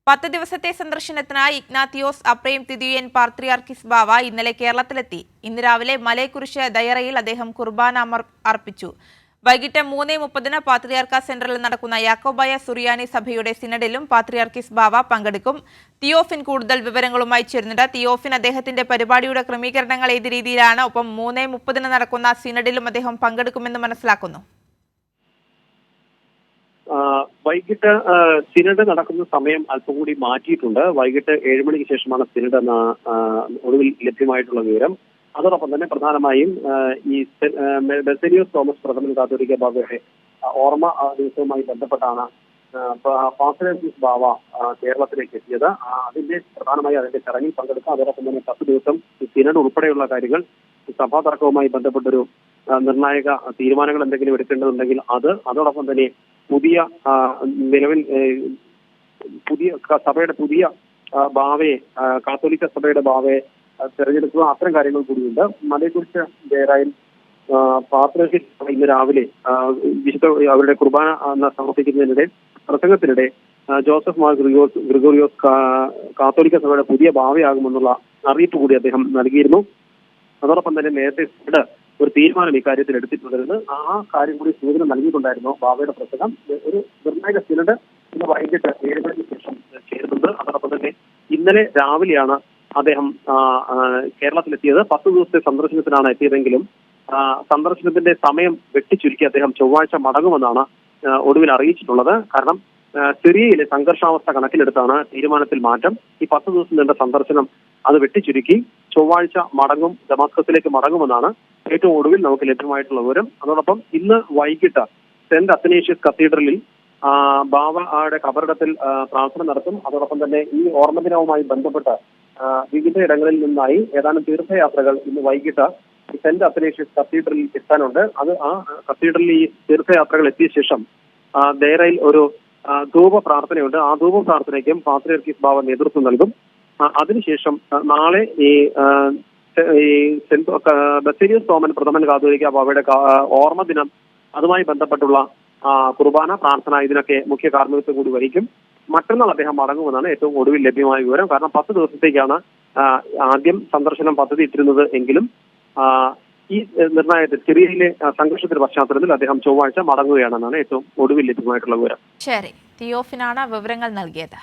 10 ദിവസത്തെ സന്ദർശനത്തിനായി ഇഗ്നാത്തിയോസ് അപ്രേം തിദിയൻ പാത്രിയാർക്കിസ് ബാവ ഇന്നലെ കേരളത്തിലെത്തി. ഇന്ന് രാവിലെ മലയെക്കുറിശ് ദയറയിൽ അദ്ദേഹം കുർബാന അർപ്പിച്ചു. വൈകിട്ട് 3:30 പാത്രിയാർക്ക സെന്ററിൽ നടക്കുന്ന യാക്കോബായ സുറിയാനി സഭയുടെ സിനഡിലും പാത്രിയാർക്കിസ് ബാവ പങ്കെടുക്കും. തിയോഫിൻ കൂടുതൽ വിവരങ്ങളുമായി ചേരുന്നുണ്ട്. തിയോഫിൻ, അദ്ദേഹത്തിന്റെ പരിപാടിയുടെ ക്രമീകരണങ്ങൾ ഏത് രീതിയിലാണ്? ഒപ്പം 3:30 നടക്കുന്ന സിനഡിലും അദ്ദേഹം പങ്കെടുക്കുമെന്ന് മനസ്സിലാക്കുന്നു. വൈകിട്ട് സിനഡ് നടക്കുന്ന സമയം അല്പം കൂടി മാറ്റിയിട്ടുണ്ട്. വൈകിട്ട് 7 മണിക്ക് ശേഷമാണ് സിനഡ് എന്ന ഒടുവിൽ ലഭ്യമായിട്ടുള്ള വിവരം. അതോടൊപ്പം തന്നെ പ്രധാനമായും ഈ ബെസേലിയോസ് തോമസ് പ്രഥമൻ കാത്തോലിക്ക ബാവയുടെ ഓർമ്മ ദിവസവുമായി ബന്ധപ്പെട്ടാണ് പാത്രിയാർക്കീസ് ബാവ കേരളത്തിലേക്ക് എത്തിയത്. അതിന്റെ ചടങ്ങിൽ പങ്കെടുക്കുക. അതോടൊപ്പം തന്നെ 10 ദിവസം സിനഡ് ഉൾപ്പെടെയുള്ള കാര്യങ്ങൾ സഭാ തർക്കവുമായി ബന്ധപ്പെട്ടൊരു നിർണായക തീരുമാനങ്ങൾ എന്തെങ്കിലും എടുക്കേണ്ടതുണ്ടെങ്കിൽ അതോടൊപ്പം തന്നെ സഭയുടെ പുതിയ ബാവയെ, കാത്തോലിക്ക സഭയുടെ ബാവയെ തെരഞ്ഞെടുക്കുക, അത്തരം കാര്യങ്ങൾ കൂടിയുണ്ട്. മലയെക്കുറിച്ച് ജയറായിൽ പാത്രിയാർക്കീസ് ഇന്ന് രാവിലെ അവരുടെ കുർബാന സമർപ്പിക്കുന്നതിനിടെ പ്രസംഗത്തിനിടെ ജോസഫ് മാർ ഗ്രിഗോറിയോസ് കാത്തോലിക്ക സഭയുടെ പുതിയ ബാവയാകുമെന്നുള്ള അറിയിപ്പ് കൂടി അദ്ദേഹം നൽകിയിരുന്നു. അതോടൊപ്പം തന്നെ നേരത്തെ ഒരു തീരുമാനം ഇക്കാര്യത്തിൽ എടുത്തിട്ടുണ്ടെന്ന് ആ കാര്യം കൂടി സൂചന നൽകിയിട്ടുണ്ടായിരുന്നു ബാവയുടെ പ്രസംഗം. ഒരു നിർണായക സിനഡ് ഇന്ന് വൈകിട്ട് 7 മണിക്ക് ശേഷം ചേരുന്നുണ്ട്. അതോടൊപ്പം തന്നെ ഇന്നലെ രാവിലെയാണ് അദ്ദേഹം കേരളത്തിലെത്തിയത്. 10 ദിവസത്തെ സന്ദർശനത്തിനാണ് എത്തിയതെങ്കിലും സന്ദർശനത്തിന്റെ സമയം വെട്ടിച്ചുരുക്കി അദ്ദേഹം ചൊവ്വാഴ്ച മടങ്ങുമെന്നാണ് ഒടുവിൽ അറിയിച്ചിട്ടുള്ളത്. കാരണം സിറിയയിലെ സംഘർഷാവസ്ഥ കണക്കിലെടുത്താണ് തീരുമാനത്തിൽ മാറ്റം. ഈ 10 ദിവസം നീണ്ട സന്ദർശനം അത് വെട്ടിച്ചുരുക്കി ചൊവ്വാഴ്ച ദമാസ്കസിലേക്ക് മടങ്ങുമെന്നാണ് ഏറ്റവും ഒടുവിൽ നമുക്ക് ലഭ്യമായിട്ടുള്ള വിവരം. അതോടൊപ്പം ഇന്ന് വൈകിട്ട് സെന്റ് അത്തനേഷ്യസ് കത്തീഡ്രലിൽ ബാവയുടെ കബറിടത്തിൽ പ്രാർത്ഥന നടത്തും. അതോടൊപ്പം തന്നെ ഈ ഓർമ്മദിനവുമായി ബന്ധപ്പെട്ട് വിവിധ ഇടങ്ങളിൽ നിന്നായി ഏതാനും തീർത്ഥയാത്രകൾ ഇന്ന് വൈകിട്ട് സെന്റ് അത്തനേഷ്യസ് കത്തീഡ്രലിൽ എത്താനുണ്ട്. ആ കത്തീഡ്രലിൽ ഈ തീർത്ഥയാത്രകൾ എത്തിയ ശേഷം ദേറയിൽ ഒരു ധൂപ പ്രാർത്ഥനയുണ്ട്. ആ ധൂപ പ്രാർത്ഥനയ്ക്കും പാത്രിയാർക്കീസ് ബാവ നേതൃത്വം നൽകും. അതിനുശേഷം നാളെ ഈ ബെസേലിയോസ് തോമൻ പ്രഥമൻ കാത്തോലിക്ക ബാവയുടെ ഓർമ്മ ദിനം, അതുമായി ബന്ധപ്പെട്ടുള്ള കുർബാന, പ്രാർത്ഥന, ഇതിനൊക്കെ മുഖ്യ കാർമ്മികത്വം കൂടി വഹിക്കും. മറ്റന്നാൾ അദ്ദേഹം മടങ്ങുമെന്നാണ് ഏറ്റവും ഒടുവിൽ ലഭ്യമായ വിവരം. കാരണം 10 ദിവസത്തേക്കാണ് ആദ്യം സന്ദർശനം പദ്ധതി ഇട്ടിരുന്നത് എങ്കിലും ഈ നിർണായകത്തിൽ സിറിയയിലെ സംഘർഷത്തിന്റെ പശ്ചാത്തലത്തിൽ അദ്ദേഹം ചൊവ്വാഴ്ച മടങ്ങുകയാണെന്നാണ് ഏറ്റവും ഒടുവിൽ ലഭ്യമായിട്ടുള്ള വിവരം. ശരി, തിയോഫിനാണ് വിവരങ്ങൾ നൽകിയത്.